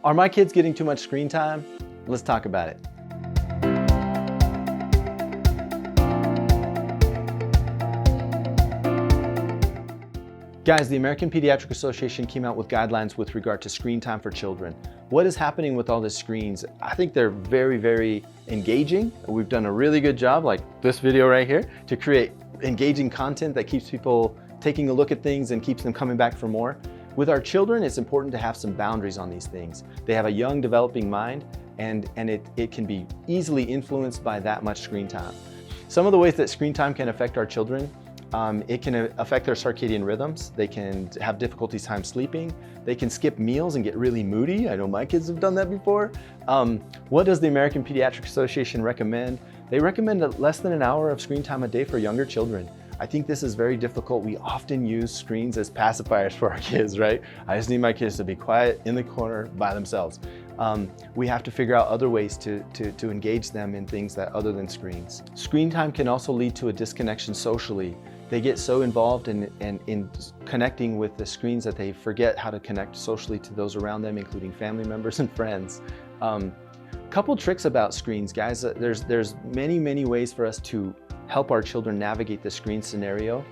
Are my kids getting too much screen time? Let's talk about it. Guys, the American Pediatric Association came out with guidelines with regard to screen time for children. What is happening with all the screens? I think they're very, very engaging. We've done a really good job, like this video right here, to create engaging content that keeps people taking a look at things and keeps them coming back for more. With our children, it's important to have some boundaries on these things. They have a young developing mind and it can be easily influenced by that much screen time. Some of the ways that screen time can affect our children, it can affect their circadian rhythms. They can have difficulty time sleeping. They can skip meals and get really moody. I know my kids have done that before. What does the American Pediatric Association recommend? They recommend less than an hour of screen time a day for younger children. I think this is very difficult. We often use screens as pacifiers for our kids, right? I just need my kids to be quiet in the corner by themselves. We have to figure out other ways to engage them in things that other than screens. Screen time can also lead to a disconnection socially. They get so involved in connecting with the screens that they forget how to connect socially to those around them, including family members and friends. Couple tricks about screens, guys. There's many ways for us to help our children navigate the screen scenario.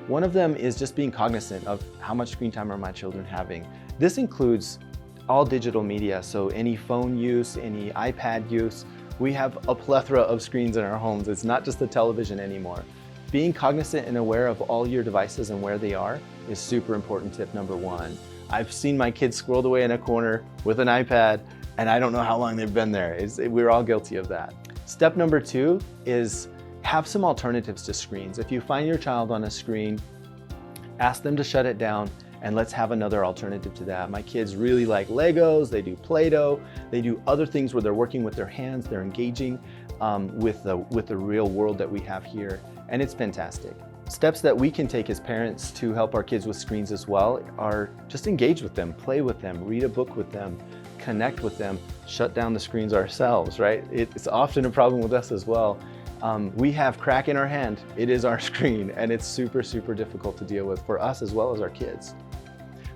One of them is just being cognizant of how much screen time are my children having. This includes all digital media, so any phone use, any iPad use. We have a plethora of screens in our homes. It's not just the television anymore. Being cognizant and aware of all your devices and where they are is super important tip number one. I've seen my kids squirreled away in a corner with an iPad and I don't know how long they've been there. We're all guilty of that. Step number two is have some alternatives to screens. If you find your child on a screen, ask them to shut it down and let's have another alternative to that. My kids really like Legos, they do Play-Doh, they do other things where they're working with their hands, they're engaging with the real world that we have here, and it's fantastic. Steps that we can take as parents to help our kids with screens as well are just engage with them, play with them, read a book with them, connect with them, shut down the screens ourselves, right? It's often a problem with us as well. We have crack in our hand. It is our screen and it's super difficult to deal with for us as well as our kids.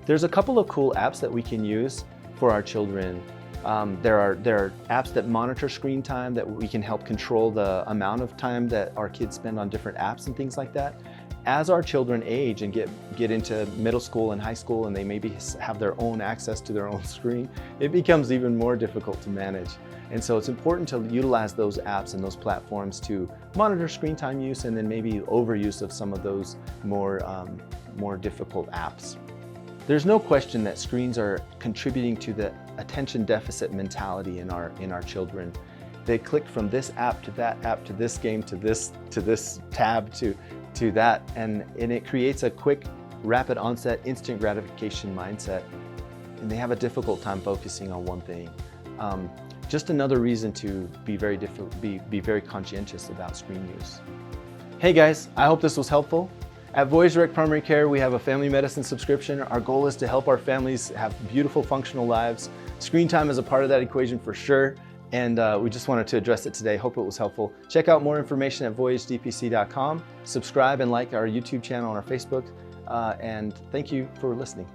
There's a couple of cool apps that we can use for our children. There are apps that monitor screen time that we can help control the amount of time that our kids spend on different apps and things like that. As our children age and get into middle school and high school and they maybe have their own access to their own screen, it becomes even more difficult to manage. And so it's important to utilize those apps and those platforms to monitor screen time use and then maybe overuse of some of those more difficult apps. There's no question that screens are contributing to the attention deficit mentality in our children. They click from this app to that app to this game to this tab to that, and it creates a quick, rapid onset, instant gratification mindset, and they have a difficult time focusing on one thing. Just another reason to be very conscientious about screen use. Hey guys, I hope this was helpful. At Voyage Direct Primary Care, we have a family medicine subscription. Our goal is to help our families have beautiful, functional lives. Screen time is a part of that equation for sure, and we just wanted to address it today. Hope it was helpful. Check out more information at voyagedpc.com. Subscribe and like our YouTube channel and our Facebook, and thank you for listening.